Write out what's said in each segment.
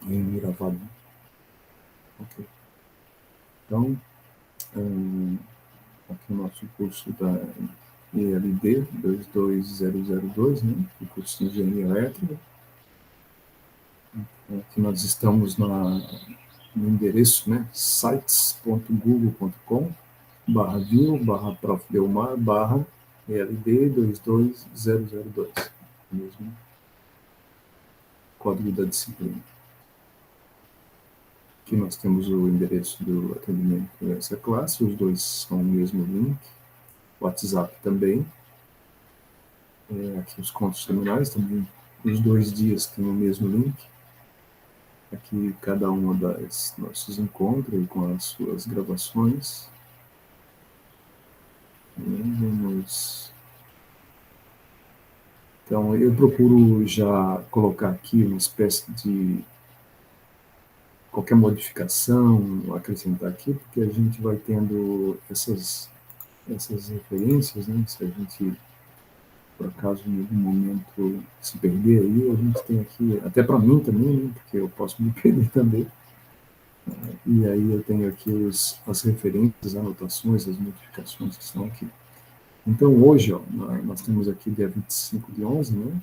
em gravado. Ok. Então, aqui o nosso curso da ELD 22002, né? O curso de Engenharia Elétrica. Aqui nós estamos no endereço, né? sites.google.com/view/profdelmar/ELD 22002. Mesmo código da disciplina. Aqui nós temos o endereço do atendimento dessa classe, os dois são o mesmo link, WhatsApp também. Aqui os contos semanais também, os 2 dias tem o mesmo link. Aqui cada uma das nossos encontros com as suas gravações. Então, eu procuro já colocar aqui uma espécie de qualquer modificação, acrescentar aqui, porque a gente vai tendo essas referências, né? Se a gente, por acaso, em algum momento se perder aí, a gente tem aqui, até para mim também, né? Porque eu posso me perder também. E aí eu tenho aqui as referências, as anotações, as modificações que estão aqui. Então, hoje, ó, nós temos aqui dia 25/11, né?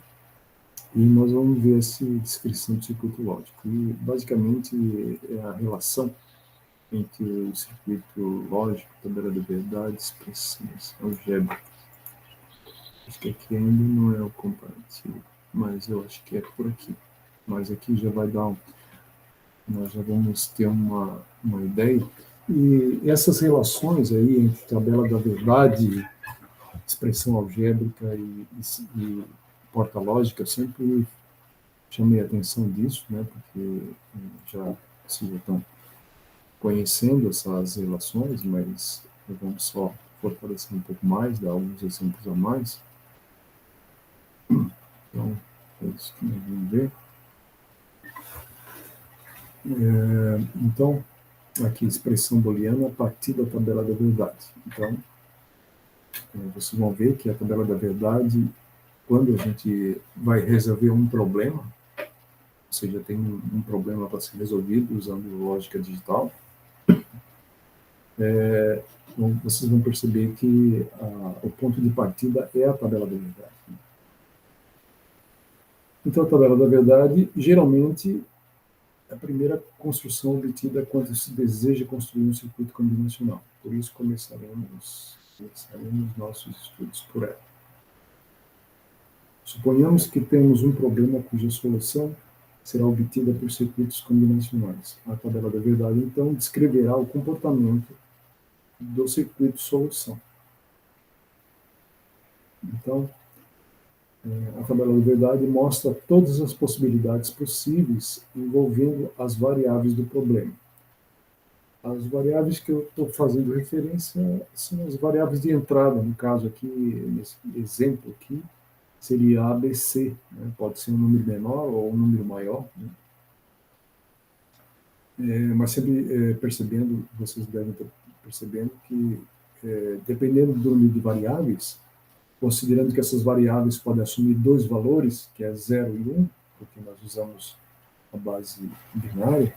E nós vamos ver essa descrição do circuito lógico. E, basicamente, é a relação entre o circuito lógico, tabela da verdade, expressões algébricas. Acho que aqui ainda não é o comparativo, mas eu acho que é por aqui. Mas aqui já vai dar nós já vamos ter uma ideia. E essas relações aí entre tabela da verdade, expressão algébrica e porta lógica, eu sempre chamei a atenção disso, né, porque vocês já estão conhecendo essas relações, mas vamos só fortalecer um pouco mais, dar alguns exemplos a mais. Então, é isso que nós vamos ver. Então, aqui, expressão booleana a partir da tabela da verdade. Então, vocês vão ver que a tabela da verdade, quando a gente vai resolver um problema, ou seja, tem um problema para ser resolvido usando lógica digital, vocês vão perceber que o ponto de partida é a tabela da verdade. Então, a tabela da verdade, geralmente, é a primeira construção obtida quando se deseja construir um circuito combinacional. Por isso, começaremos nossos estudos por ela. Suponhamos que temos um problema cuja solução será obtida por circuitos combinacionais. A tabela da verdade, então, descreverá o comportamento do circuito solução. Então, a tabela da verdade mostra todas as possibilidades possíveis envolvendo as variáveis do problema. As variáveis que eu estou fazendo referência são as variáveis de entrada, no caso aqui, nesse exemplo aqui, seria ABC, né? Pode ser um número menor ou um número maior, né? Mas sempre percebendo, vocês devem estar percebendo que, dependendo do número de variáveis, considerando que essas variáveis podem assumir 2 valores, que é 0 e 1, porque nós usamos a base binária,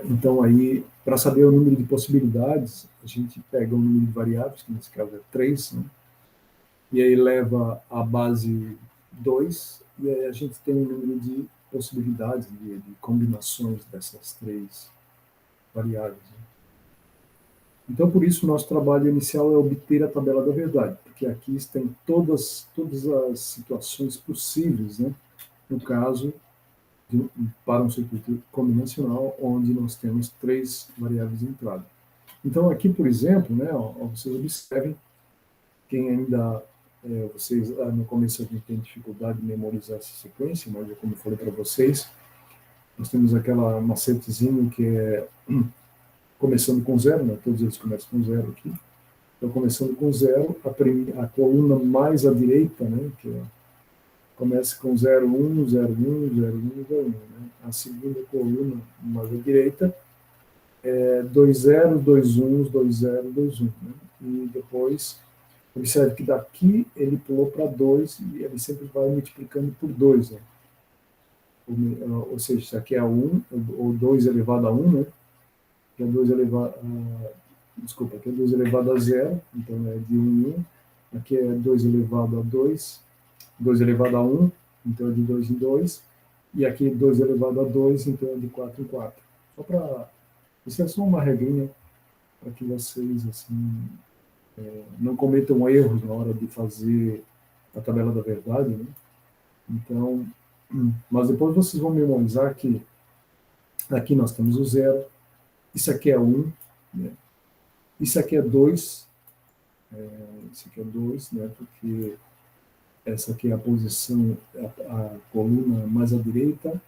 então aí, para saber o número de possibilidades, a gente pega o número de variáveis, que nesse caso é 3, né? E aí leva a base 2, e aí a gente tem um número de possibilidades, de combinações dessas 3 variáveis. Né? Então, por isso, o nosso trabalho inicial é obter a tabela da verdade, porque aqui tem todas as situações possíveis, né? No caso, para um circuito combinacional, onde nós temos 3 variáveis de entrada. Então, aqui, por exemplo, né, vocês observem, quem ainda, vocês, no começo a gente tem dificuldade de memorizar essa sequência, mas como eu falei para vocês, nós temos aquela macetezinho que é começando com 0, né, todos eles começam com 0 aqui. Então, começando com 0, a coluna mais à direita, né, que começa com 0, 1, 0, 1, 0, 1, 0, 1. Né? A segunda coluna mais à direita é 2 0, 2 1, 2 0, 2 1. Né? E depois, observe que daqui ele pulou para 2 e ele sempre vai multiplicando por 2. Né? ou seja, isso aqui é 1, ou 2 elevado a 1, né? Que é 2 elevado desculpa, aqui é 2 elevado a 0, então é de 1 em 1. Aqui é 2 elevado a 2, 2 elevado a 1, então é de 2 em 2. E aqui 2 elevado a 2, então é de 4 em 4. Só para... Isso é só uma regrinha para que vocês assim, não cometam erros na hora de fazer a tabela da verdade, né? Então, mas depois vocês vão memorizar que aqui nós temos o 0, isso aqui é 1, né? Isso aqui é 2, isso aqui é 2, né? Porque essa aqui é a posição, a coluna mais à direita,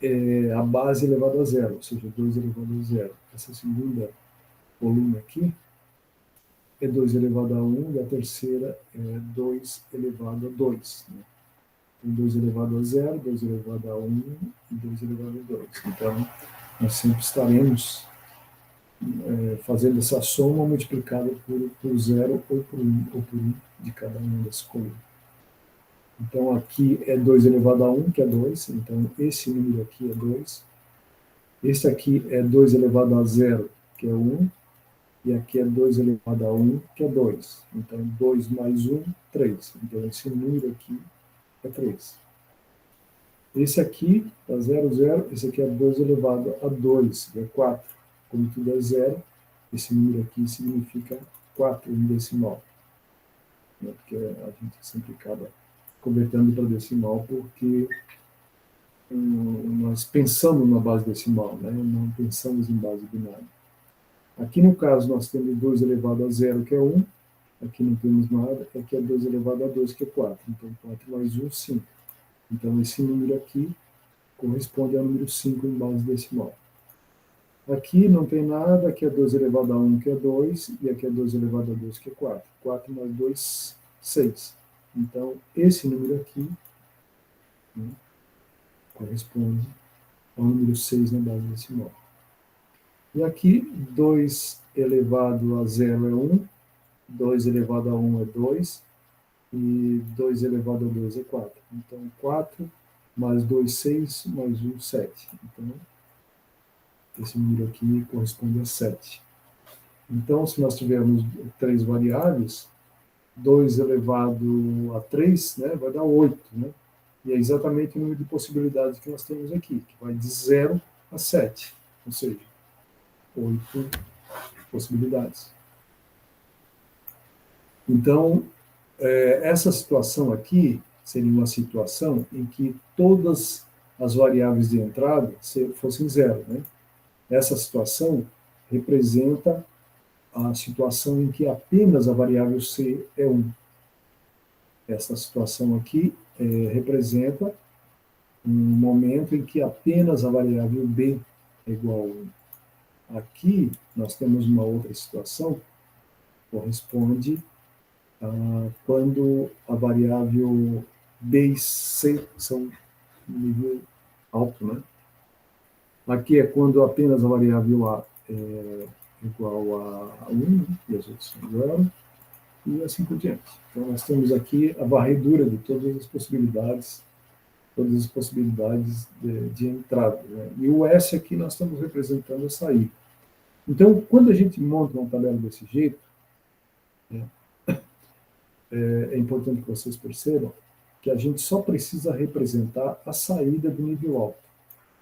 é a base elevada a 0, ou seja, 2 elevado a 0. Essa segunda coluna aqui é 2 elevado a 1, e a terceira é 2 elevado a 2. Né? Então, 2 elevado a 0, 2 elevado a 1 e 2 elevado a 2. Então, nós sempre estaremos fazendo essa soma multiplicada por 0 ou por 1, ou por 1 de cada uma das colunas. Então, aqui é 2 elevado a 1, que é 2. Então, esse número aqui é 2. Esse aqui é 2 elevado a 0, que é 1. E aqui é 2 elevado a 1, que é 2. Então, 2 mais 1, 3. Então, esse número aqui é 3. Esse aqui é 0, 0. Esse aqui é 2 elevado a 2, que é 4. Como tudo é 0, esse número aqui significa 4 em decimal. Né? Porque a gente sempre acaba convertendo para decimal porque nós pensamos na base decimal, né? Não pensamos em base binária. Aqui no caso nós temos 2 elevado a 0, que é 1, aqui não temos nada, aqui é 2 elevado a 2, que é 4, então 4 mais 1, 5. Então esse número aqui corresponde ao número 5 em base decimal. Aqui não tem nada, aqui é 2 elevado a 1, que é 2, e aqui é 2 elevado a 2, que é 4. 4 mais 2, 6. Então esse número aqui, né, corresponde ao número 6 na base decimal. E aqui, 2 elevado a 0 é 1, 2 elevado a 1 é 2, e 2 elevado a 2 é 4. Então, 4 mais 2, 6, mais 1, 7. Então, esse número aqui corresponde a 7. Então, se nós tivermos 3 variáveis, 2 elevado a 3, né, vai dar 8, né? E é exatamente o número de possibilidades que nós temos aqui, que vai de 0 a 7, ou seja, 8 possibilidades. Então, essa situação aqui seria uma situação em que todas as variáveis de entrada fossem 0, né? Essa situação representa a situação em que apenas a variável C é 1. Essa situação aqui representa um momento em que apenas a variável B é igual a 1. Aqui, nós temos uma outra situação, que corresponde quando a variável B e C são de nível alto, né? Aqui é quando apenas a variável A é igual a 1, e as outras são 0, e assim por diante. Então, nós temos aqui a varredura de todas as possibilidades de entrada. Né? E o S aqui nós estamos representando a saída. Então, quando a gente monta uma tabela desse jeito, né, é importante que vocês percebam que a gente só precisa representar a saída do nível alto.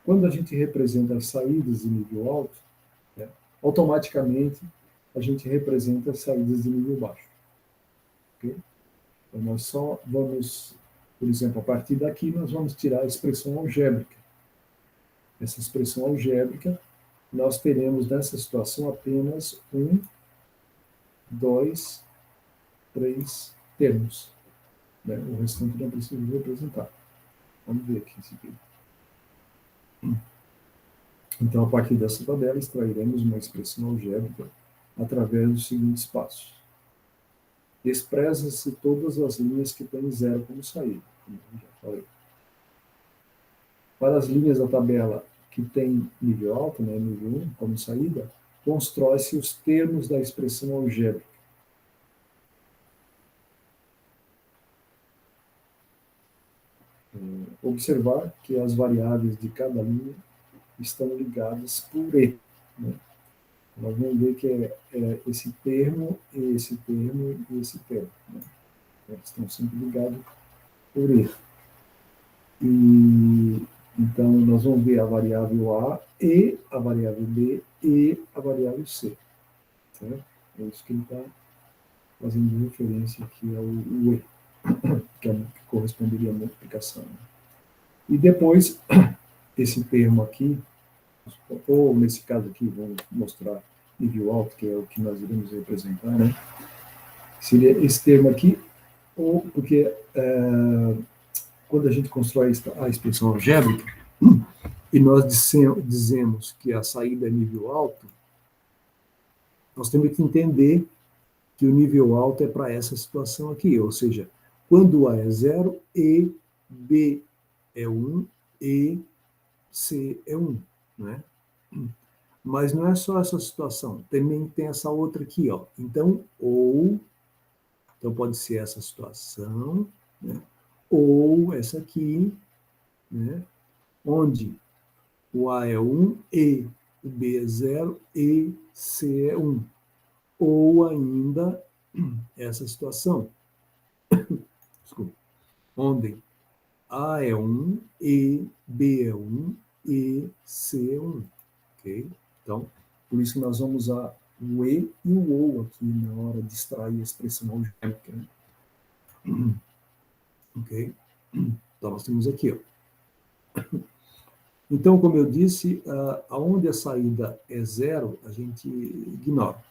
Quando a gente representa as saídas de nível alto, né, automaticamente a gente representa as saídas de nível baixo. Okay? Então, nós só vamos, por exemplo, a partir daqui, nós vamos tirar a expressão algébrica. Essa expressão algébrica, nós teremos nessa situação apenas 1, 2, 3 termos. Né? O restante não precisa representar. Vamos ver aqui em seguida. Então, a partir dessa tabela, extrairemos uma expressão algébrica através dos seguintes passos. Despreza-se todas as linhas que têm 0 como saída, como eu já falei. Para as linhas da tabela que tem nível alto, né, nível 1, como saída, constrói-se os termos da expressão algébrica. observar que as variáveis de cada linha estão ligadas por E, né? Nós vamos ver que é esse termo, esse termo e esse termo, né? Eles estão sempre ligados por E. E, então, nós vamos ver a variável A e a variável B e a variável C. Certo? É isso que ele está fazendo referência aqui ao E, que corresponderia à multiplicação. E depois, esse termo aqui, ou nesse caso aqui, vamos mostrar nível alto, que é o que nós iremos representar, né? Seria esse termo aqui, ou porque quando a gente constrói a expressão algébrica, e nós dizemos que a saída é nível alto, nós temos que entender que o nível alto é para essa situação aqui, ou seja, quando A é 0, E, B é 1, E, C é 1, né? Mas não é só essa situação, também tem essa outra aqui, ó. Então pode ser essa situação, né? Ou essa aqui, né? Onde o A é 1, E, o B é 0, E, C é 1. Ou ainda essa situação, desculpa, onde A é 1, E, B é 1, E, C é 1. Ok? Então, por isso que nós vamos usar o E e o OU aqui na hora de extrair a expressão algébrica. Né? Ok? Então, nós temos aqui, ó. Então, como eu disse, aonde a saída é 0, a gente ignora.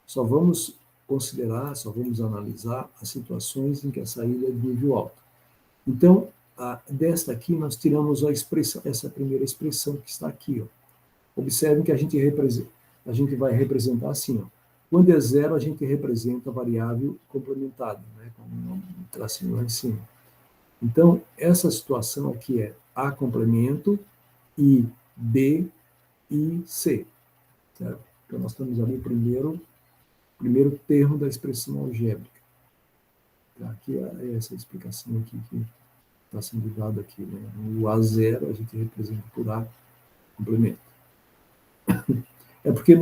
Só vamos considerar, só vamos analisar as situações em que a saída é de nível alto. Então, desta aqui, nós tiramos essa primeira expressão que está aqui. Ó. Observem que a gente vai representar assim. Ó. Quando é 0, a gente representa a variável complementada, né, com um tracinho lá em cima. Então, essa situação aqui é A complemento e B e C. Certo? Então, nós temos ali o primeiro termo da expressão algébrica. Tá? Aqui é essa explicação aqui que está sendo dada aqui. Né? O A0 a gente representa por A complemento. É porque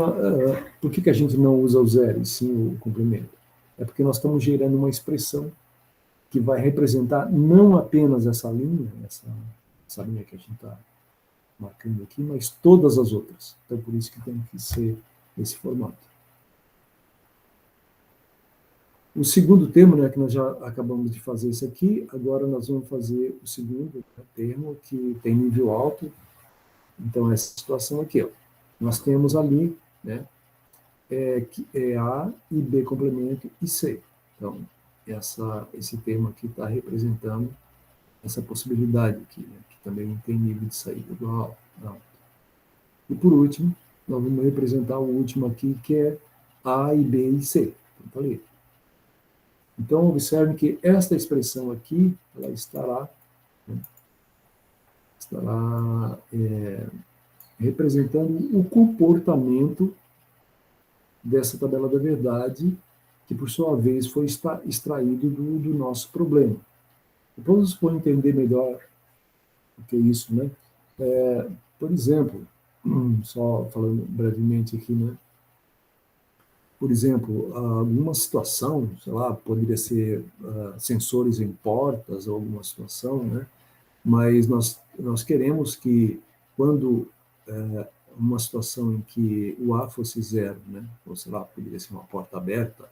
por que a gente não usa o zero e sim o complemento? É porque nós estamos gerando uma expressão que vai representar não apenas essa linha linha que a gente está marcando aqui, mas todas as outras. Então, por isso que tem que ser esse formato. O segundo termo, né, que nós já acabamos de fazer isso aqui, agora nós vamos fazer o segundo, né, termo, que tem nível alto. Então, essa situação aqui, ó, nós temos ali, né, que é A e B complemento e C. Então, esse termo aqui está representando essa possibilidade aqui, né, que também tem nível de saída do alto. E por último, nós vamos representar o último aqui, que é A e B e C. Então, tá ali. Então, observe que esta expressão aqui, ela estará representando o comportamento dessa tabela da verdade, que por sua vez foi extraído do nosso problema. Depois vocês podem entender melhor o que é isso, né? Por exemplo, só falando brevemente aqui, né? Por exemplo, alguma situação, sei lá, poderia ser sensores em portas ou alguma situação, né? Mas nós queremos que, quando uma situação em que o A fosse 0, né? Ou sei lá, poderia ser uma porta aberta,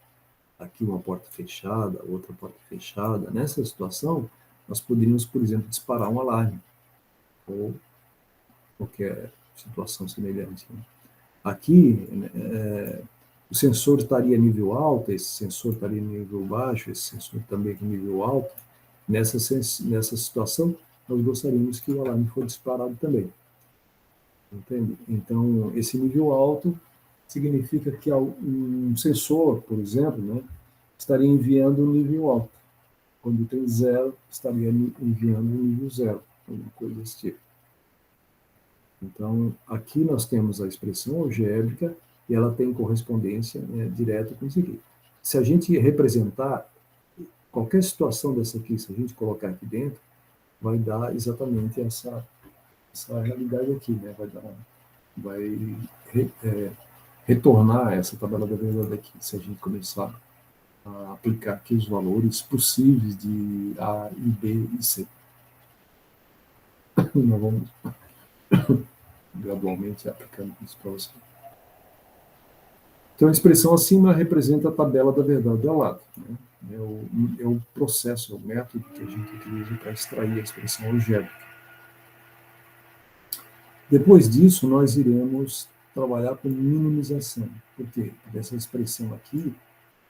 aqui uma porta fechada, outra porta fechada. Nessa situação, nós poderíamos, por exemplo, disparar um alarme, ou qualquer situação semelhante. Né? Aqui, o sensor estaria em nível alto, esse sensor estaria em nível baixo, esse sensor também em nível alto. Nessa situação, nós gostaríamos que o alarme fosse disparado também. Entende? Então, esse nível alto significa que um sensor, por exemplo, né, estaria enviando um nível alto. Quando tem 0, estaria enviando um nível 0, alguma coisa desse tipo. Então, aqui nós temos a expressão algébrica e ela tem correspondência, né, direta com isso aqui. Se a gente representar qualquer situação dessa aqui, se a gente colocar aqui dentro, vai dar exatamente essa realidade aqui, né? Vai retornar essa tabela da verdade aqui, se a gente começar a aplicar aqui os valores possíveis de A, e B e C. Nós vamos gradualmente aplicando isso para você. Então, a expressão acima representa a tabela da verdade ao lado. Né? É o processo, é o método que a gente utiliza para extrair a expressão algébrica. Depois disso, nós iremos trabalhar com minimização. Por quê? Porque essa expressão aqui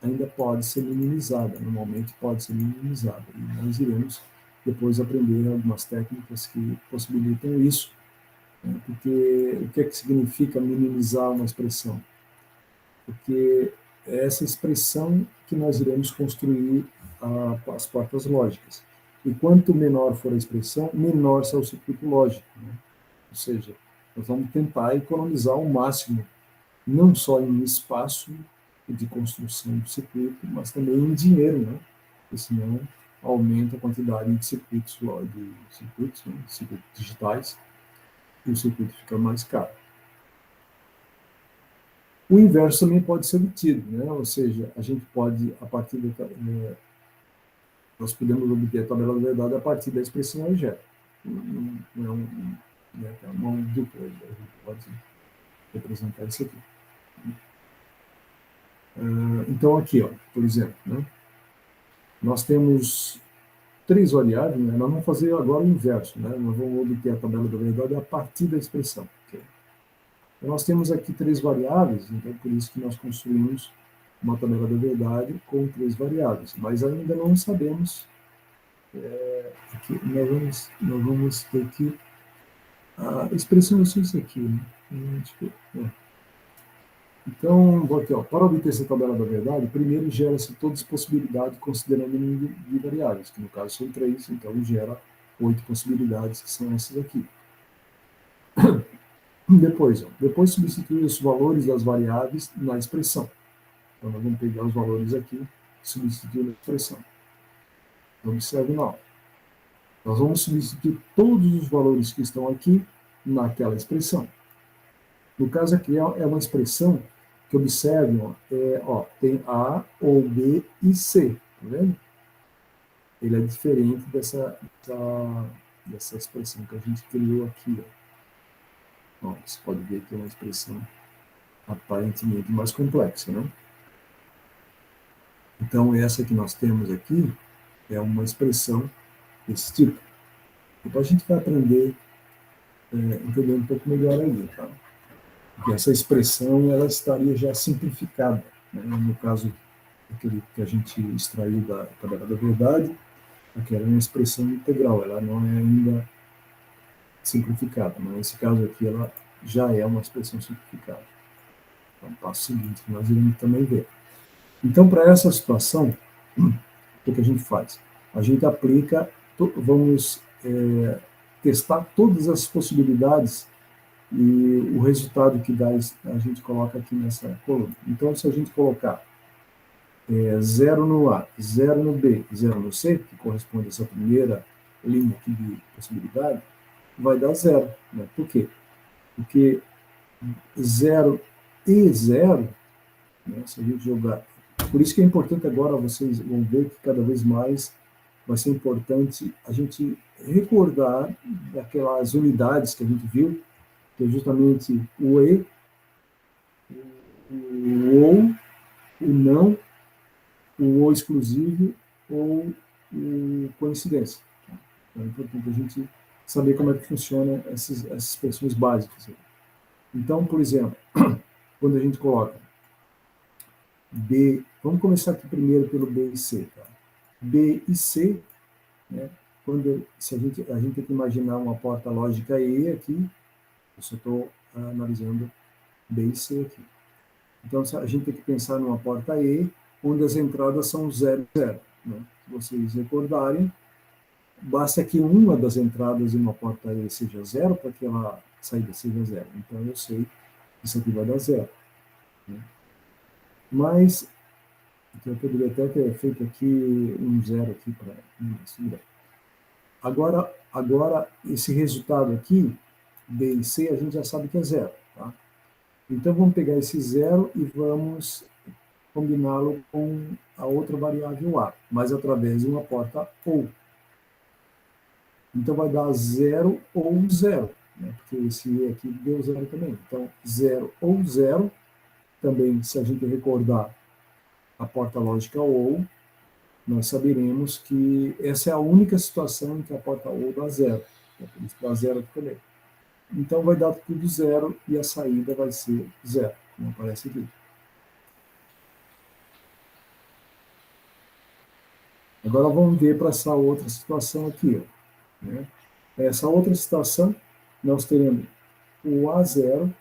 ainda pode ser minimizada, normalmente pode ser minimizada. E nós iremos depois aprender algumas técnicas que possibilitam isso. Né? Porque o que é que significa minimizar uma expressão? Porque é essa expressão que nós iremos construir as portas lógicas. E quanto menor for a expressão, menor será o circuito lógico. Né? Ou seja, nós vamos tentar economizar ao máximo, não só em espaço de construção do circuito, mas também em dinheiro, né? Porque senão aumenta a quantidade de circuitos, né? Circuitos digitais, e o circuito fica mais caro. O inverso também pode ser obtido, né? Ou seja, a gente pode, a partir nós podemos obter a tabela da verdade a partir da expressão algébrica. Não é é uma dupla, a gente pode representar isso aqui. Então, aqui, ó, por exemplo, né? Nós temos três variáveis, né? Nós vamos fazer agora o inverso, né? Nós vamos obter a tabela da verdade a partir da expressão. Okay? Então, nós temos aqui três variáveis, então por isso que nós construímos uma tabela da verdade com três variáveis, mas ainda não sabemos que nós vamos ter que a expressão é isso aqui, né? Então, aqui, ó, para obter essa tabela da verdade, primeiro gera-se todas as possibilidades considerando o número de variáveis, que no caso são três, então gera 8 possibilidades, que são essas aqui. Depois substituir os valores das variáveis na expressão. Então, nós vamos pegar os valores aqui e substituir na expressão. Então, observe na aula. Nós vamos substituir todos os valores que estão aqui naquela expressão. No caso aqui é uma expressão que observem, tem A, ou B e C, tá vendo? Ele é diferente dessa expressão que a gente criou aqui. Você pode ver que é uma expressão aparentemente mais complexa, né? Então, essa que nós temos aqui é uma expressão desse tipo. Então, a gente vai aprender entender um pouco melhor aí, tá? Porque essa expressão, ela estaria já simplificada, né? No caso, aquele que a gente extraiu da tabela da verdade, aquela é uma expressão integral, ela não é ainda simplificada, mas nesse caso aqui ela já é uma expressão simplificada. Então, o passo seguinte que nós iremos também ver. Então, para essa situação, o que a gente faz? A gente aplica, vamos testar todas as possibilidades e o resultado que dá a gente coloca aqui nessa coluna. Então, se a gente colocar 0 no A, 0 no B, 0 no C, que corresponde a essa primeira linha aqui de possibilidade, vai dar 0. Né? Por quê? Porque 0 e 0, né, se a gente jogar... Por isso que é importante agora, vocês vão ver que cada vez mais vai ser importante a gente recordar daquelas unidades que a gente viu, que é justamente o E, o OU, o não, o ou exclusivo ou o coincidência. Então, é importante a gente saber como é que funciona essas expressões básicas. Então, por exemplo, quando a gente coloca B, vamos começar aqui primeiro pelo B e C. Tá? B e C, né? Se a gente tem que imaginar uma porta lógica E aqui, eu só estou analisando B e C aqui. Então, a gente tem que pensar numa porta E, onde as entradas são 0 e 0. Né? Se vocês recordarem, basta que uma das entradas de uma porta E seja 0 para que a saída seja 0. Então, eu sei que isso aqui vai dar 0. Né? Mas, então eu poderia até ter feito aqui um 0 aqui para... Agora, esse resultado aqui, B e C, a gente já sabe que é zero. Tá? Então, vamos pegar esse zero e vamos combiná-lo com a outra variável A, mas através de uma porta OU. Então, vai dar zero ou zero, né? Porque esse E aqui deu zero também. Então, zero ou zero, também, se a gente recordar a porta lógica OU, nós saberemos que essa é a única situação em que a porta OU dá zero. Por isso dá zero aqui também. Então, vai dar tudo zero e a saída vai ser zero, como aparece aqui. Agora, vamos ver para essa outra situação aqui. Ó, né? Essa outra situação, nós teremos o A0,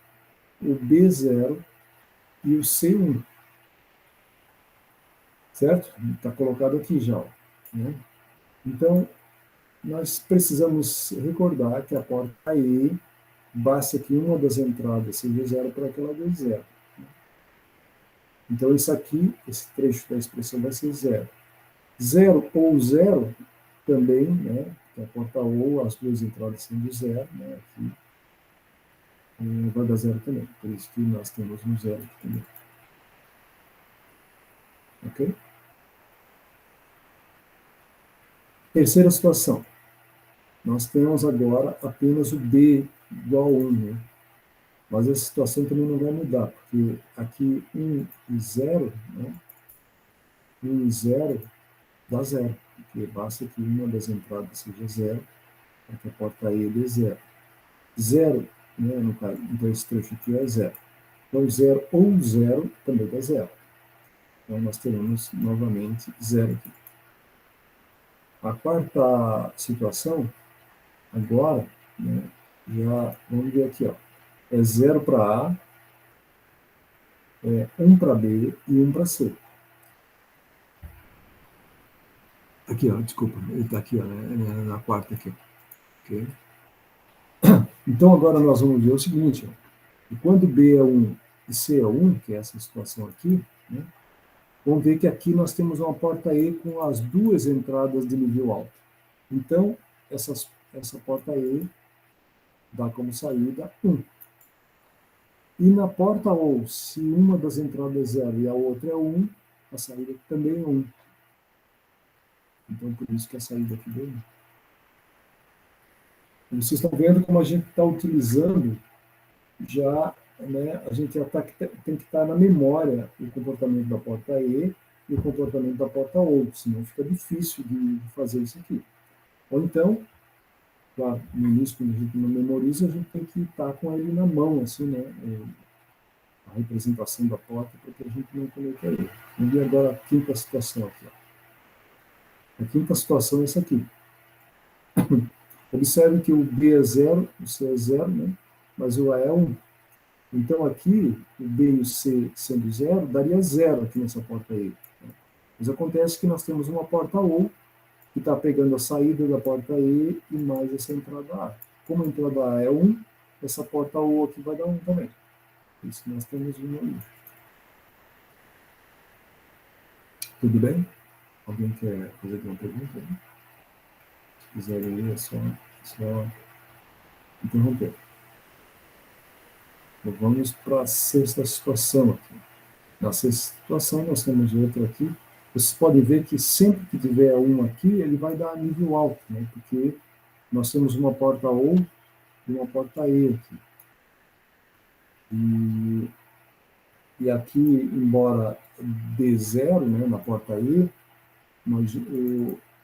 o B0 e o C1. Certo? Está colocado aqui já. Ó, né? Então, nós precisamos recordar que a porta E, basta que uma das entradas seja zero para que ela dê zero. Então, isso aqui, esse trecho da expressão vai ser zero. Zero ou zero também, né? A porta ou, as duas entradas sendo zero, né? Aqui vai dar zero também. Por isso que nós temos um zero aqui também. Ok? Terceira situação. Nós temos agora apenas o B igual a 1, né? Mas essa situação também não vai mudar, porque aqui 1 e 0, né? 1 e 0 dá zero, porque basta que uma das entradas seja zero, para que a porta E dê zero. Zero, né, no caso, então esse trecho aqui é zero. Então, zero ou zero também dá zero. Então, nós teremos novamente zero aqui. A quarta situação, agora, né, já vamos ver aqui, ó, é zero para A, 1 para B e 1 para C. Aqui, ó, desculpa, ele está aqui, ó, né, na quarta aqui. Okay? Então, agora nós vamos ver o seguinte, ó, e quando B é 1 e C é 1, que é essa situação aqui, né, vamos ver que aqui nós temos uma porta E com as duas entradas de nível alto. Então, essa porta E dá como saída 1. E na porta OU, se uma das entradas é 0 e a outra é 1, a saída também é 1. Então, por isso que a saída aqui deu 1. Vocês estão vendo como a gente está utilizando já, né, a gente já tem que estar na memória o comportamento da porta E e o comportamento da porta OU, senão fica difícil de fazer isso aqui. Ou então, claro, no início, quando a gente não memoriza, a gente tem que estar com ele na mão, assim, né, a representação da porta, para que a gente não cometa erro. Vamos ver agora a quinta situação aqui. Ó. A quinta situação é essa aqui. Observe que o B é 0, o C é 0, né? Mas o A é 1. Então, aqui, o B e o C sendo 0, daria 0 aqui nessa porta E. Mas acontece que nós temos uma porta OU, que está pegando a saída da porta E e mais essa entrada A. Como a entrada A é 1, essa porta OU aqui vai dar 1 também. Por isso que nós temos 1 ali. Tudo bem? Alguém quer fazer alguma pergunta? Se quiser aí, é só interromper. Então, vamos para a sexta situação aqui. Na sexta situação, nós temos outra aqui. Vocês podem ver que sempre que tiver uma aqui, ele vai dar nível alto, né? Porque nós temos uma porta OU e uma porta E aqui. E aqui, embora dê 0, né, na porta E, mas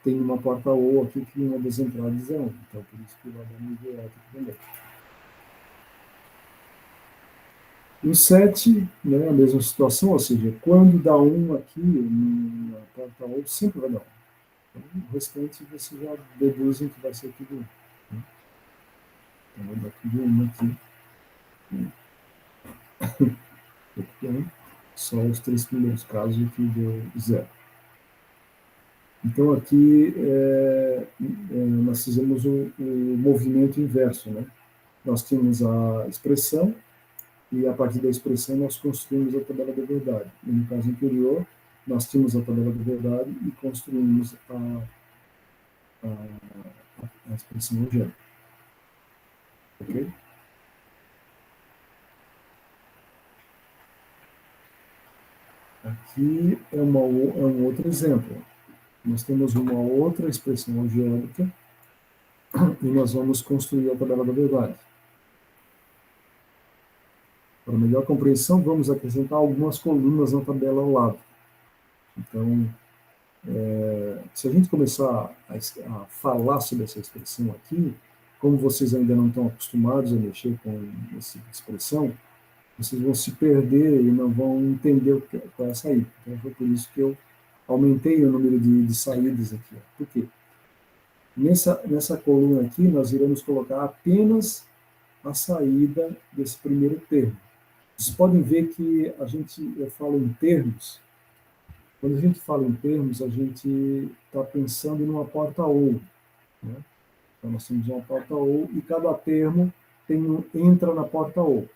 tem uma porta OU aqui que uma das entradas é 1. Então, por isso que vai dar nível alto aqui também. E o 7, né, a mesma situação, ou seja, quando dá 1 aqui, na porta OU, sempre vai dar 1. Então, o restante você já deduzem que vai ser tudo 1. Né? Então, vai dar tudo 1 aqui. Né? Só os 3 primeiros casos que deu 0. Então, aqui nós fizemos o movimento inverso, né? Nós tínhamos a expressão e, a partir da expressão, nós construímos a tabela da verdade. E, no caso anterior, nós tínhamos a tabela da verdade e construímos a expressão algébrica. Ok? Aqui é um outro exemplo. Nós temos uma outra expressão algébrica e nós vamos construir a tabela da verdade. Para melhor compreensão, vamos acrescentar algumas colunas na tabela ao lado. Então, se a gente começar a falar sobre essa expressão aqui, como vocês ainda não estão acostumados a mexer com essa expressão, vocês vão se perder e não vão entender qual é a saída. Então, foi por isso que eu aumentei o número de saídas aqui. Por quê? Nessa coluna aqui, nós iremos colocar apenas a saída desse primeiro termo. Vocês podem ver que eu falo em termos. Quando a gente fala em termos, a gente está pensando numa porta ou, né? Então, nós temos uma porta ou e cada termo entra na porta ou.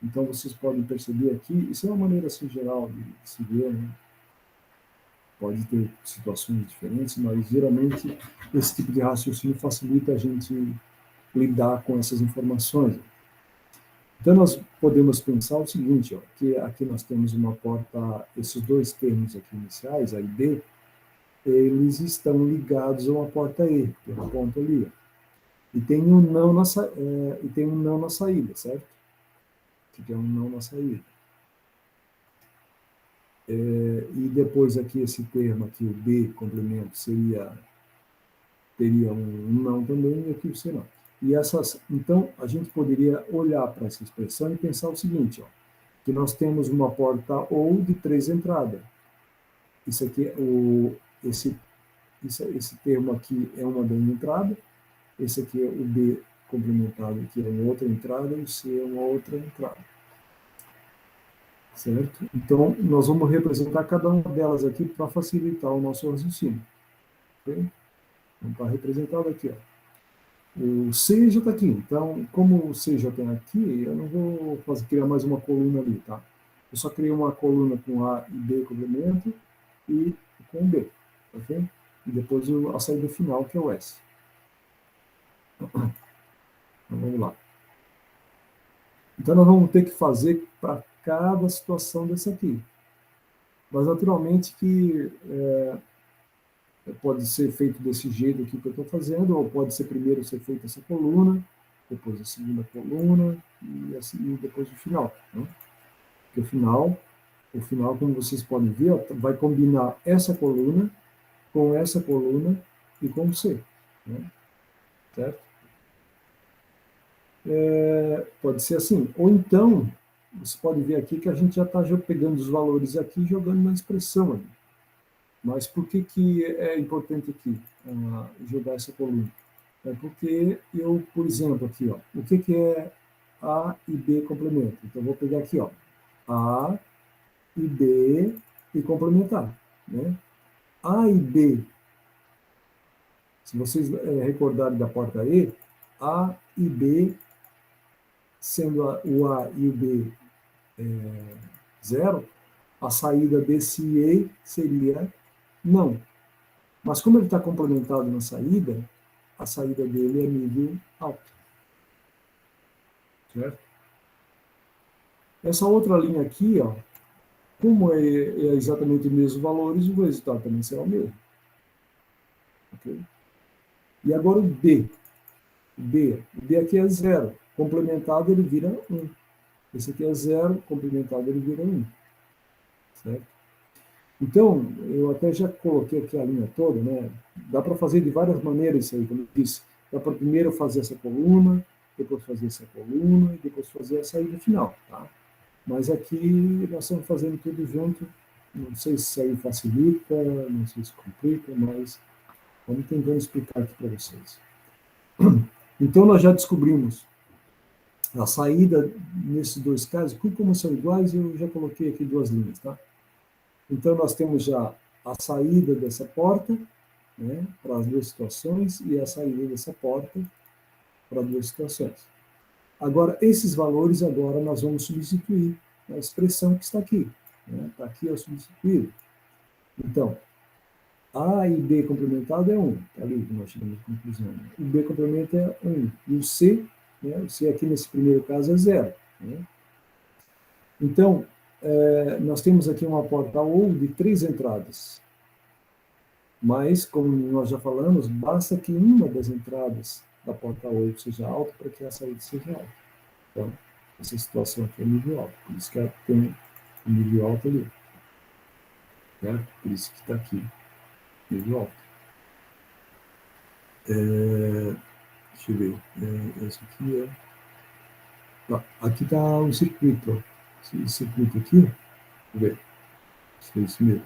Então, vocês podem perceber aqui, isso é uma maneira assim, geral de se ver, né? Pode ter situações diferentes, mas geralmente esse tipo de raciocínio facilita a gente lidar com essas informações. Então, nós podemos pensar o seguinte, ó, que aqui nós temos uma porta, esses dois termos aqui iniciais, A e B, eles estão ligados a uma porta E, que é uma ponta ali. Ó. E tem um não na saída, certo? Que é um não na saída. E depois aqui esse termo aqui, o B, complemento, teria um não também, e aqui o C não. Então, a gente poderia olhar para essa expressão e pensar o seguinte, ó, que nós temos uma porta ou de 3 entradas. Isso aqui, esse termo aqui é uma da entrada, esse aqui é o B complementado, que é uma outra entrada, e o C é uma outra entrada. Certo? Então, nós vamos representar cada uma delas aqui para facilitar o nosso raciocínio. Okay? Então, está representado aqui. Ó. O C já está aqui. Então, como o C já tem aqui, eu não vou criar mais uma coluna ali, tá? Eu só criei uma coluna com A e B complemento e com B, ok? E depois a saída final, que é o S. Então, vamos lá. Então, nós vamos ter que fazer para cada situação dessa aqui. Mas, naturalmente, que pode ser feito desse jeito aqui que eu estou fazendo, ou pode ser primeiro ser feita essa coluna, depois a segunda coluna, e assim, e depois o final. Né? Porque o final, como vocês podem ver, ó, vai combinar essa coluna e com o C. Né? Certo? Pode ser assim. Ou então, você pode ver aqui que a gente já está pegando os valores aqui e jogando na expressão ali. Mas por que é importante aqui jogar essa coluna? É porque eu, por exemplo, aqui, ó, o que é A e B complemento? Então, eu vou pegar aqui, ó, A e B e complementar. Né? A e B, se vocês recordarem da porta E, A e B, sendo o A e o B zero, a saída desse E seria não. Mas como ele está complementado na saída, a saída dele é nível alto. Certo? Essa outra linha aqui, ó, como é exatamente os mesmos valores, o resultado também será o mesmo. Okay? E agora o D. O D aqui é zero. Complementado, ele vira 1. Esse aqui é zero, complementado, ele vira 1. Certo? Então, eu até já coloquei aqui a linha toda, né? Dá para fazer de várias maneiras isso aí, como eu disse. Dá para primeiro fazer essa coluna, depois fazer essa coluna e depois fazer a saída final, tá? Mas aqui nós estamos fazendo tudo junto. Não sei se isso aí facilita, não sei se complica, mas vamos tentando explicar aqui para vocês. Então, nós já descobrimos a saída nesses dois casos. Como são iguais, eu já coloquei aqui duas linhas, tá? Então, nós temos já a saída dessa porta, né, para as duas situações, e a saída dessa porta para duas situações. Agora, esses valores, agora nós vamos substituir na expressão que está aqui. Está aqui, é substituído. Então, A e B complementado é 1. Está ali que nós chegamos à conclusão. Né? O B complemento é 1. E o C, né? O C aqui nesse primeiro caso é 0. Né? Então, nós temos aqui uma porta OU de 3 entradas. Mas, como nós já falamos, basta que uma das entradas da porta OU seja alta para que a saída seja alta. Então, essa situação aqui é nível alto. Por isso que ela tem um nível alto ali. Certo? Por isso que está aqui, nível alto. Deixa eu ver. Esse aqui é... Tá, aqui está o circuito. Ó. Esse circuito aqui, ó. Deixa eu ver. Se é isso mesmo.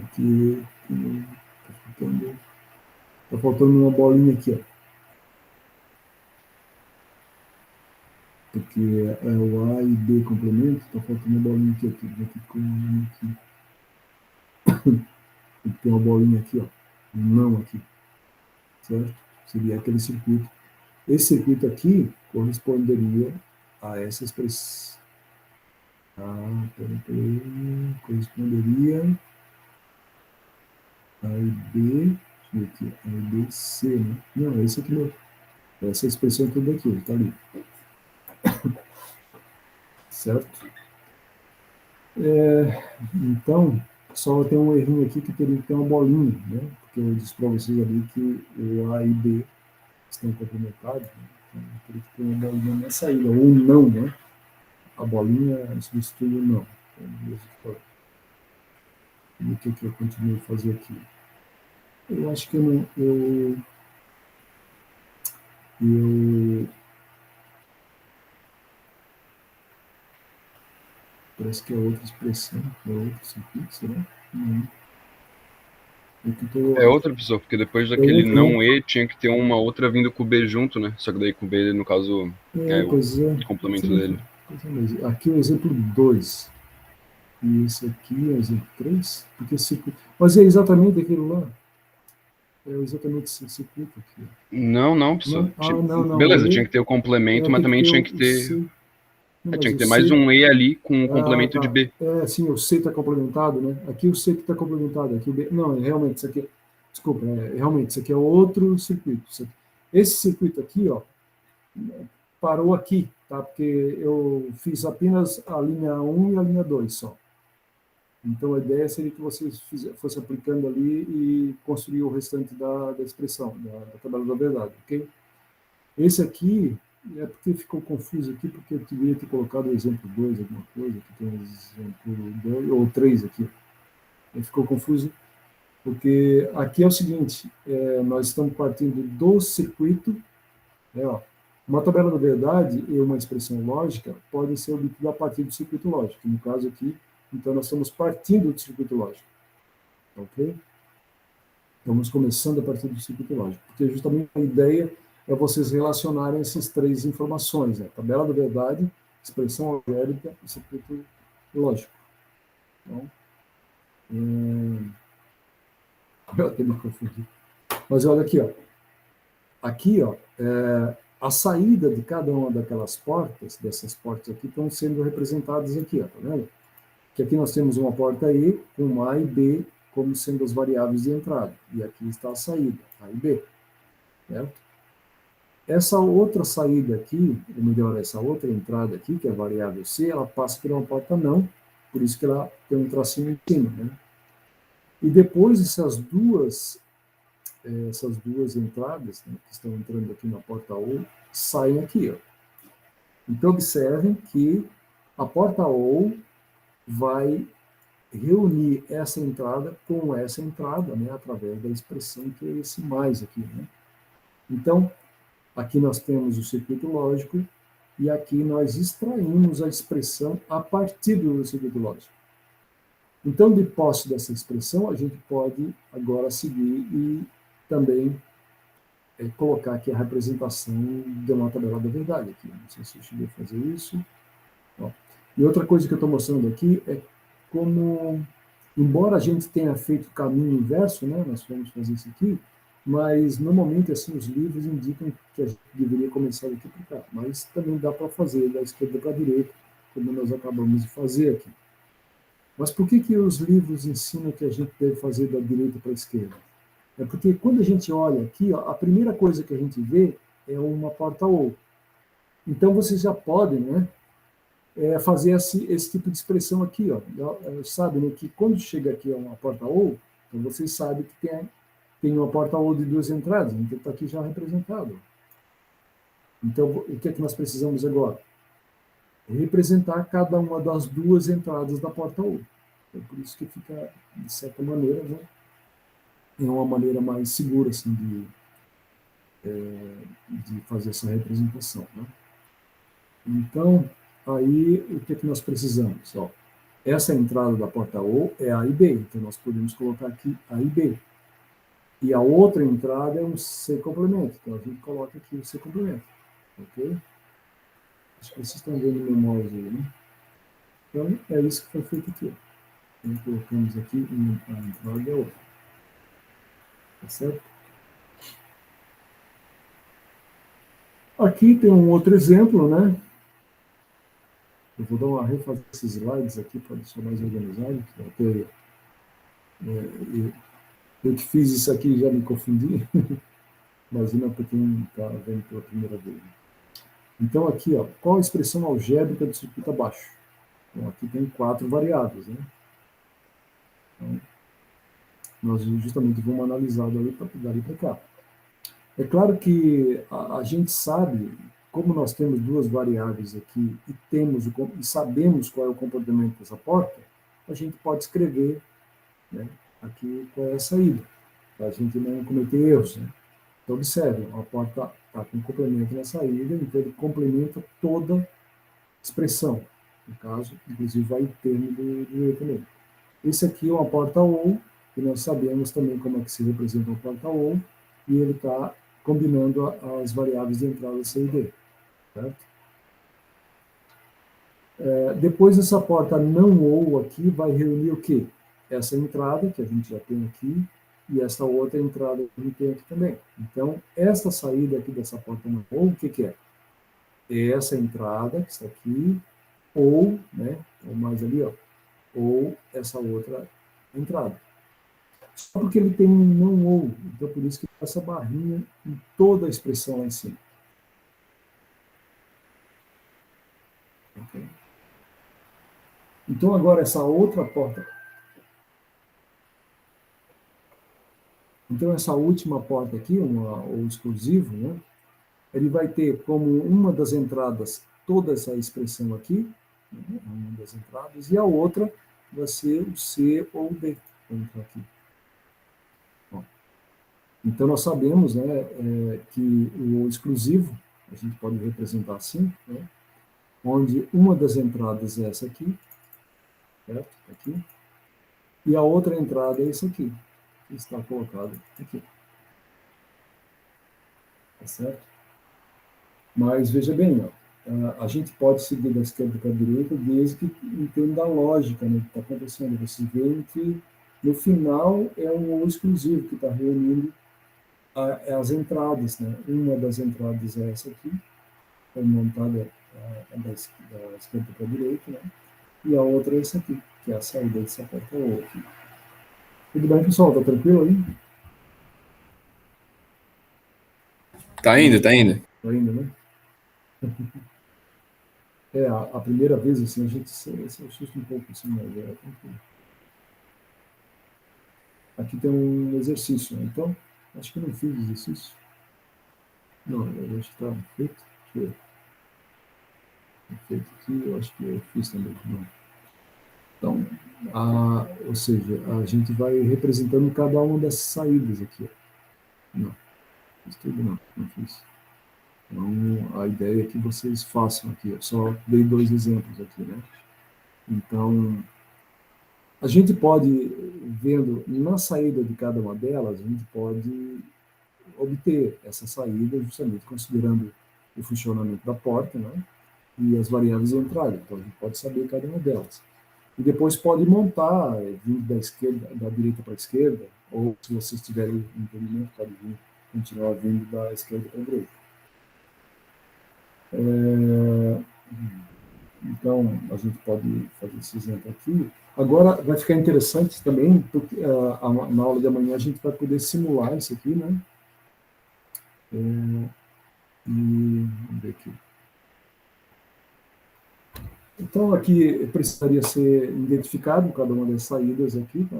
Aqui está faltando uma bolinha aqui, ó. Porque o A e B complemento, está faltando uma bolinha aqui. Vou aqui com aqui. Tem que ter uma bolinha aqui, ó. Um não aqui. Certo? Seria aquele circuito. Esse circuito aqui corresponderia a essa expressão. Peraí. Corresponderia A e B. Deixa eu ver aqui. A e B, C, né? Não, esse aqui não. Essa expressão é tudo aqui, está ali. Certo? Então, só tem um errinho aqui que teria que ter uma bolinha, né? Porque eu disse para vocês ali que o A e B estão complementados, né? Então, teria que ter uma bolinha na saída, ou não, né? A bolinha substitui o não. Então, e o que eu continuo a fazer aqui? Eu acho que eu não. Parece que é outra expressão, é outro circuito, será? Não. É outra pessoa, porque depois daquele não E tinha que ter uma outra vindo com o B junto, né? Só que daí com o B, no caso, é o complemento dele. Aqui é o exemplo 2. E esse aqui é o exemplo 3. Porque mas é exatamente aquilo lá. É exatamente esse circuito aqui. Não, pessoal. Não. Beleza, tinha que ter o complemento, mas também tinha que ter. Tinha que ter mais um E ali com o complemento de B. Sim, o C está complementado, né? Aqui o C que está complementado, aqui o B. Não, realmente, isso aqui. Desculpa, realmente, isso aqui é outro circuito. Esse circuito aqui, ó, parou aqui, tá? Porque eu fiz apenas a linha 1 e a linha 2 só. Então, a ideia seria que você fosse aplicando ali e construir o restante da expressão, da tabela da verdade, ok? Esse aqui é porque ficou confuso aqui, porque eu deveria ter colocado o exemplo 2, alguma coisa, aqui tem um exemplo 2, ou 3 aqui. Ficou confuso, porque aqui é o seguinte, nós estamos partindo do circuito, ó, uma tabela da verdade e uma expressão lógica podem ser obtidas a partir do circuito lógico. No caso aqui, então nós estamos partindo do circuito lógico. Ok? Estamos começando a partir do circuito lógico. Porque justamente a ideia é vocês relacionarem essas três informações, né? Tabela da verdade, expressão algébrica e circuito lógico. Então, eu até me confundi. Mas olha aqui, ó. Aqui, ó, a saída de cada uma daquelas portas, dessas portas aqui, estão sendo representadas aqui, ó, tá vendo? Que aqui nós temos uma porta E com A e B como sendo as variáveis de entrada. E aqui está a saída, A e B. Certo? Essa outra saída aqui, ou melhor, essa outra entrada aqui, que é a variável C, ela passa por uma porta não, por isso que ela tem um tracinho em cima, né? E depois essas duas entradas, né, que estão entrando aqui na porta O, saem aqui, ó. Então, observem que a porta O vai reunir essa entrada com essa entrada, né, através da expressão que é esse mais aqui, né? Então, aqui nós temos o circuito lógico e aqui nós extraímos a expressão a partir do circuito lógico. Então, de posse dessa expressão, a gente pode agora seguir e também colocar aqui a representação de uma tabela da verdade. Aqui. Não sei se eu cheguei a fazer isso. Ó. E outra coisa que eu estou mostrando aqui é como, embora a gente tenha feito o caminho inverso, né, nós vamos fazer isso aqui, mas normalmente assim os livros indicam que a gente deveria começar daqui para cá, mas também dá para fazer da esquerda para a direita, como nós acabamos de fazer aqui. Mas por que os livros ensinam que a gente deve fazer da direita para a esquerda? É porque quando a gente olha aqui, ó, a primeira coisa que a gente vê é uma porta ou. Então, vocês já podem, né, fazer esse tipo de expressão aqui. Ó. Sabe, né, que quando chega aqui a uma porta ou, então vocês sabem que tem uma porta ou de duas entradas. Então, está aqui já representado. Então, o que é que nós precisamos agora? Representar cada uma das duas entradas da porta ou. É por isso que fica, de certa maneira, né, é uma maneira mais segura assim, de fazer essa representação. Né? Então, aí, o que nós precisamos? Ó, essa entrada da porta O é A e B, então nós podemos colocar aqui A e B. E a outra entrada é um C complemento, então a gente coloca aqui o C complemento. Ok? Acho que vocês estão vendo o meu mouse aí, né? Então, é isso que foi feito aqui. Então, colocamos aqui a entrada e a outra. Tá certo? Aqui tem um outro exemplo, né? Eu vou dar uma refazer esses slides aqui para deixar mais organizado. Porque, eu que fiz isso aqui já me confundi. Imagina para quem está vendo pela primeira vez. Então, aqui, ó, qual a expressão algébrica do circuito abaixo? Então, aqui tem 4 variáveis, né? Então, nós justamente vamos analisar dali para cá. É claro que a gente sabe, como nós temos duas variáveis aqui e sabemos qual é o comportamento dessa porta, a gente pode escrever, né, aqui qual é a saída, para a gente não cometer erros. Né? Então, observe, a porta está com complemento na saída, então ele complementa toda expressão. No caso, inclusive, vai o termo do E também. Esse aqui é uma porta OU, que nós sabemos também como é que se representa uma porta OU, e ele está combinando as variáveis de entrada C e D. Certo? Depois, essa porta não OU aqui vai reunir o quê? Essa entrada, que a gente já tem aqui, e essa outra entrada que a gente tem aqui também. Então, esta saída aqui dessa porta não OU, o que é? É essa entrada, que está aqui, ou, né, ou mais ali, ó, ou essa outra entrada. Só porque ele tem um não ou, então por isso que tem essa barrinha em toda a expressão lá em cima. Okay. Então agora essa outra porta, então essa última porta aqui, o exclusivo, né, ele vai ter como uma das entradas toda essa expressão aqui, né, uma das entradas, e a outra vai ser o C ou o D. Então, aqui. Bom, então nós sabemos, né, que o exclusivo, a gente pode representar assim, né, onde uma das entradas é essa aqui, certo? Aqui, e a outra entrada é essa aqui, que está colocada aqui. Tá certo? Mas veja bem, ó, a gente pode seguir da esquerda para a direita desde que entenda a lógica, né, que está acontecendo. Você vê que no final é um exclusivo que está reunindo as entradas. Né? Uma das entradas é essa aqui, é montada da esquerda para a direita, né? E a outra é essa aqui, que é a saída dessa porta ou aqui. Tudo bem, pessoal? Tá tranquilo aí? Tá indo, tá indo. Tá indo, né? A primeira vez, assim, a gente se assusta um pouco, assim, mas é tranquilo. Aqui tem um exercício, né? Então, acho que eu não fiz exercício. Não, eu acho que está feito. Deixa eu ver. Feito aqui, eu acho que eu fiz também. Não. Então, ou seja, a gente vai representando cada uma dessas saídas aqui. Ó. Não, fiz tudo não fiz. Então, a ideia é que vocês façam aqui. Eu só dei 2 exemplos aqui, né? Então, a gente pode, vendo na saída de cada uma delas, a gente pode obter essa saída justamente considerando o funcionamento da porta, né? E as variáveis de entrada. Então, a gente pode saber cada uma delas. E depois pode montar, vindo da esquerda, da direita para a esquerda, ou se vocês tiverem entendimento, pode continuar vindo da esquerda para a direita. Então, Então, a gente pode fazer esse exemplo aqui. Agora, vai ficar interessante também, porque na aula de amanhã a gente vai poder simular isso aqui, né? Vamos ver aqui. Então, aqui precisaria ser identificado cada uma das saídas aqui, tá?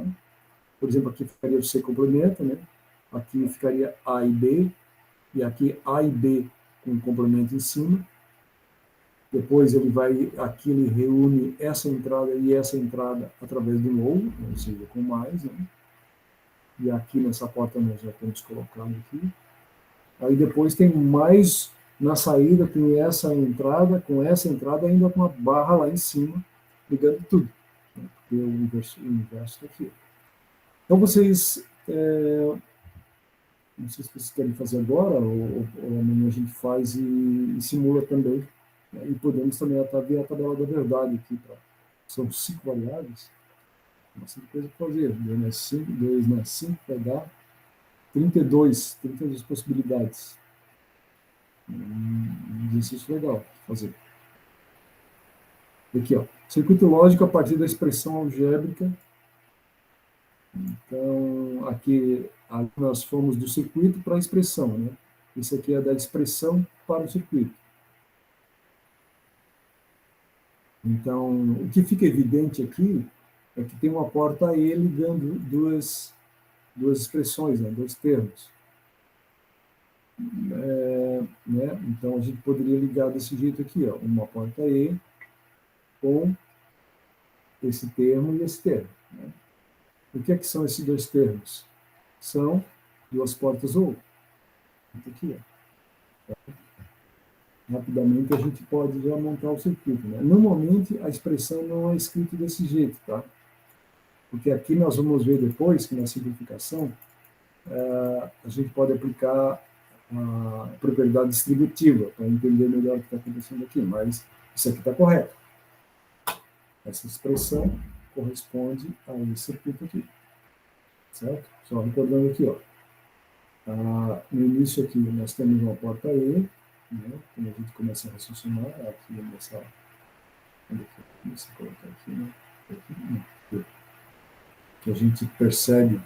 Por exemplo, aqui ficaria o C complemento, né? Aqui ficaria A e B, e aqui A e B com complemento em cima. Depois aqui ele reúne essa entrada e essa entrada através do novo, ou seja, com mais, né? E aqui nessa porta nós já temos colocado aqui. Aí depois tem mais na saída, tem essa entrada, com essa entrada ainda com uma barra lá em cima, ligando tudo. Né? Porque o inverso está aqui. Então vocês, não sei se vocês querem fazer agora, ou amanhã a gente faz e simula também. Né? E podemos também ver a tabela da verdade aqui. São 5 variáveis. Bastante coisa para fazer. 2 mais 5, 2 mais 5 vai dar 32 possibilidades. Um exercício legal de fazer. Aqui, ó. Circuito lógico a partir da expressão algébrica. Então, aqui nós fomos do circuito para a expressão, né? Isso aqui é da expressão para o circuito. Então, o que fica evidente aqui é que tem uma porta E ligando duas expressões, né? Dois termos. Né? Então, a gente poderia ligar desse jeito aqui, ó, uma porta E com esse termo e esse termo. Né? O que são esses dois termos? São duas portas ou. Aqui, ó. Rapidamente a gente pode já montar o circuito. Né? Normalmente, a expressão não é escrita desse jeito, tá? Porque aqui nós vamos ver depois que na simplificação a gente pode aplicar a propriedade distributiva para entender melhor o que está acontecendo aqui, mas isso aqui está correto. Essa expressão corresponde a esse circuito aqui, certo? Só recordando aqui, ó. No início aqui nós temos uma porta E, né? Quando a gente começa a raciocinar, aqui nessa... Deixa eu colocar aqui, né? Que a gente percebe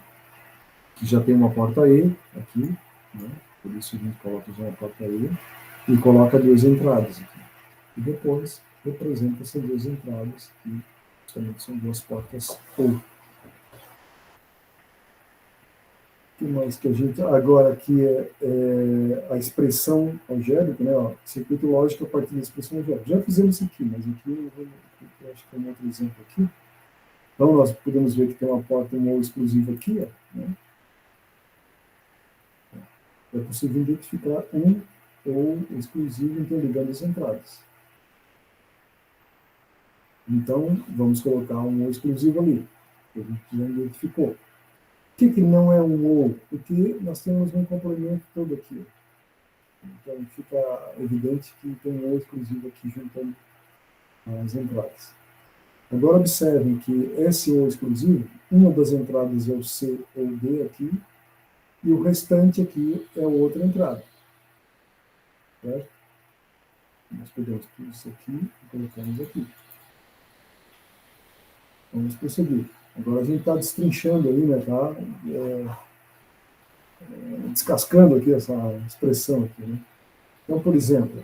que já tem uma porta E aqui, né? Por isso a gente coloca já uma porta E e coloca duas entradas aqui. E depois representa essas duas entradas, que justamente são duas portas ou. O que mais que a gente... Agora aqui é a expressão algébrica, né? Ó, circuito lógico a partir da expressão algébrica. Já fizemos isso aqui, mas aqui eu acho que tem um outro exemplo aqui. Então, nós podemos ver que tem uma porta ou exclusiva aqui, ó, né? É possível identificar um ou exclusivo interligando as entradas. Então, vamos colocar um ou exclusivo ali, que a gente já identificou. Por que não é um ou? Porque nós temos um complemento todo aqui. Então, fica evidente que tem um ou exclusivo aqui juntando as entradas. Agora, observem que esse ou exclusivo, uma das entradas é o C ou D aqui, e o restante aqui é outra entrada. Certo? Nós pegamos tudo isso aqui e colocamos aqui. Vamos prosseguir. Agora a gente está destrinchando aí, né? Tá? Descascando aqui essa expressão aqui, né? Então, por exemplo,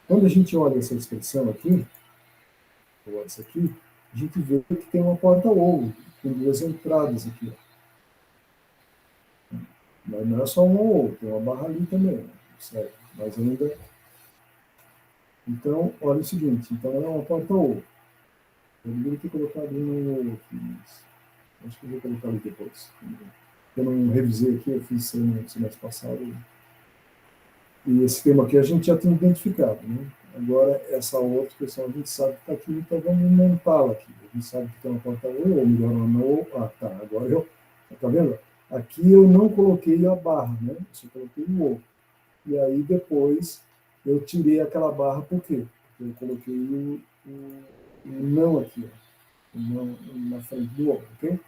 quando a gente olha essa expressão aqui, ou essa aqui, a gente vê que tem uma porta ou, com duas entradas aqui. Ó. Mas não é só um ou, tem uma barra ali também, né? Certo? Mas ainda... Então, olha o seguinte, então é uma porta ou. Eu deveria ter colocado um ou aqui, mas acho que eu vou colocar ali depois. Eu não revisei aqui, eu fiz semestre passado. E esse tema aqui a gente já tem identificado, né? Agora, essa outra expressão a gente sabe que está aqui, então vamos montá-la aqui. A gente sabe que tem uma porta ou melhor, uma ou. Ah, tá, agora eu... Tá vendo? Aqui eu não coloquei a barra, né? Eu só coloquei o ou. E aí depois eu tirei aquela barra, por quê? Porque eu coloquei o não aqui, ó. O não na frente do ou, ok?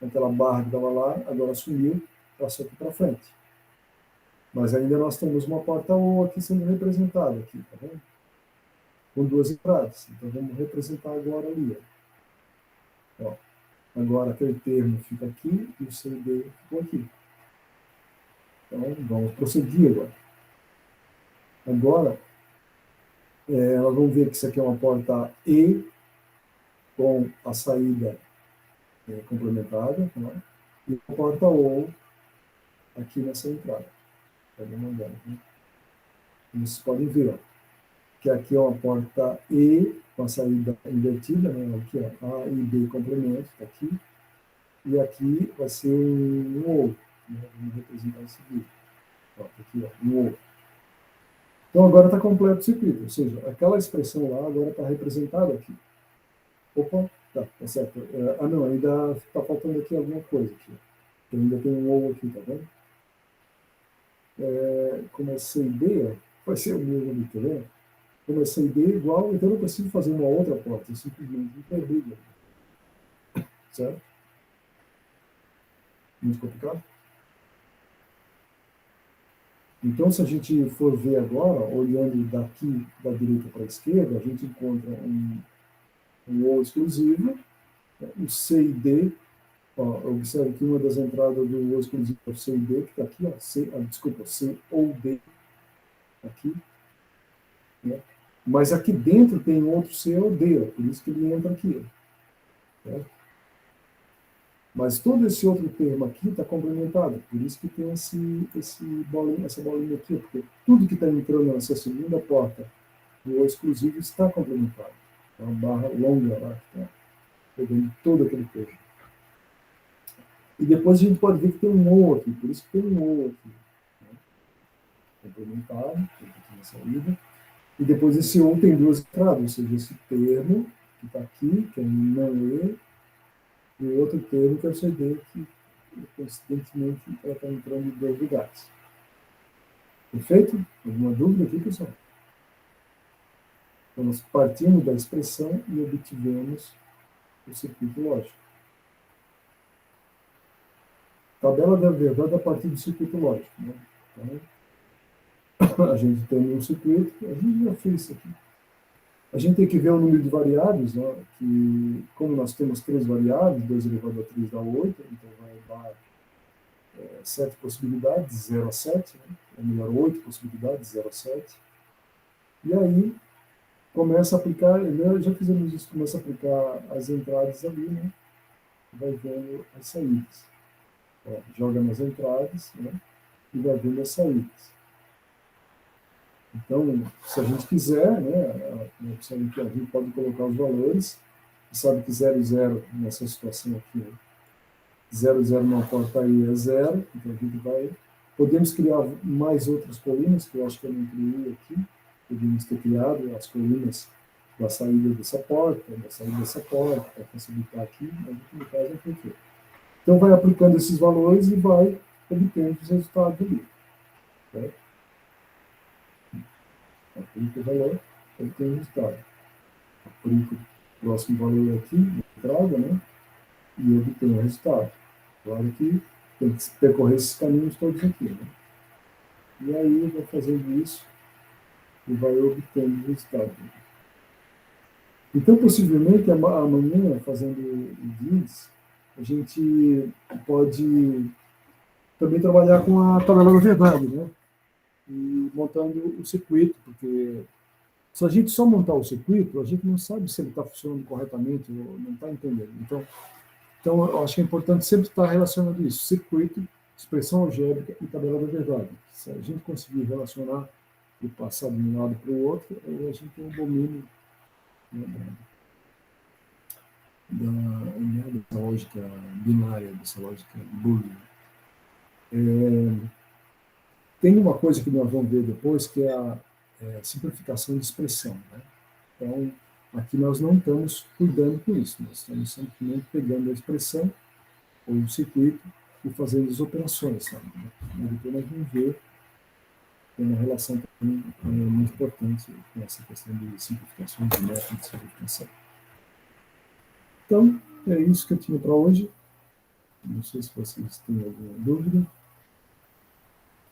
Aquela barra que estava lá, agora sumiu, passou aqui para frente. Mas ainda nós temos uma porta ou aqui sendo representada, aqui, tá vendo? com duas entradas. Então, vamos representar agora ali. Ó. Agora, aquele termo fica aqui e o C e D ficou aqui. Então, vamos prosseguir agora. Agora, nós vamos ver que isso aqui é uma porta E com a saída complementada, né? E uma porta O aqui nessa entrada. Tá mandando, né? Vocês podem ver, ó, que aqui é uma porta E com a saída invertida, né? Aqui, ó, A e B complemento, está aqui. E aqui vai ser um O, né? Vamos representar esse vídeo. Ó, aqui, ó, um O. Então, agora está completo o circuito, ou seja, aquela expressão lá agora está representada aqui. Opa, tá certo. Não, ainda está faltando aqui alguma coisa. Aqui. Ainda tem um O aqui, tá vendo? Como é C e D, ó, vai ser o mesmo ali, tá vendo? Como é C e D igual, então eu não preciso fazer uma outra porta, eu simplesmente interligo. Certo? Muito complicado? Então, se a gente for ver agora, olhando daqui da direita para a esquerda, a gente encontra um O exclusivo, o C e D. Ó, observe que uma das entradas do O exclusivo é o C e D, que está aqui, ó, C ou D, aqui. Né? Mas aqui dentro tem outro C ou D, ó, por isso que ele entra aqui. Ó, né? Mas todo esse outro termo aqui está complementado, por isso que tem essa bolinha aqui, porque tudo que está entrando nessa segunda porta do O exclusivo está complementado. É uma barra longa lá, que está pegando todo aquele termo. E depois a gente pode ver que tem um O aqui, por isso que tem um O aqui. Né? Complementado, aqui na saída. E depois esse O tem duas entradas, ou seja, esse termo que está aqui, que é não E, e o outro termo que é o CD, que coincidentemente ela está entrando em dois lugares. Perfeito? Alguma dúvida aqui, pessoal? Então, nós partimos da expressão e obtivemos o circuito lógico. Tabela da verdade a partir do circuito lógico. Né? Então, a gente tem um circuito, a gente já fez isso aqui. A gente tem que ver o número de variáveis, né? Que, como nós temos 3 variáveis, 2 elevado a 3 dá 8, então vai dar 7 possibilidades, 0 a 7, né? Ou melhor, 8 possibilidades, 0 a 7. E aí, começa a aplicar, já fizemos isso, começa a aplicar as entradas ali, né? Vai vendo as saídas. Joga nas entradas, né? E vai vendo as saídas. Então, se a gente quiser, né, sabe que a gente pode colocar os valores, sabe que 0, 0 nessa situação aqui, né? 0, 0 na porta aí é 0, então a gente vai... Podemos criar mais outras colunas, que eu acho que eu não criei aqui, podemos ter criado as colunas da saída dessa porta, da saída dessa porta, para facilitar aqui, mas no caso é perfeito. Então, vai aplicando esses valores e vai obtendo os resultados ali. Né? Aplica o valor, obtém o resultado. Aplica o próximo valor aqui, na entrada, né? E obtém o resultado. Claro que tem que percorrer esses caminhos todos aqui. Né? E aí, vai fazendo isso e vai obtendo o resultado. Então, possivelmente, amanhã, fazendo o GIDS, a gente pode também trabalhar com a tabela da verdade, né? E montando o circuito, porque se a gente só montar o circuito, a gente não sabe se ele está funcionando corretamente ou não está entendendo. Então, eu acho que é importante sempre estar relacionando isso, circuito, expressão algébrica e tabela da verdade. Se a gente conseguir relacionar e passar de um lado para o outro, a gente tem um domínio, né, dessa lógica binária, dessa lógica boolean. Tem uma coisa que nós vamos ver depois, que é a simplificação de expressão. Né? Então, aqui nós não estamos cuidando com isso, nós estamos simplesmente pegando a expressão ou o circuito e fazendo as operações. Sabe? E depois nós vamos ver tem uma relação também muito importante com essa questão de simplificação, de método de simplificação. Então, é isso que eu tinha para hoje. Não sei se vocês têm alguma dúvida.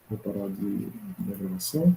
Vou parar de gravação.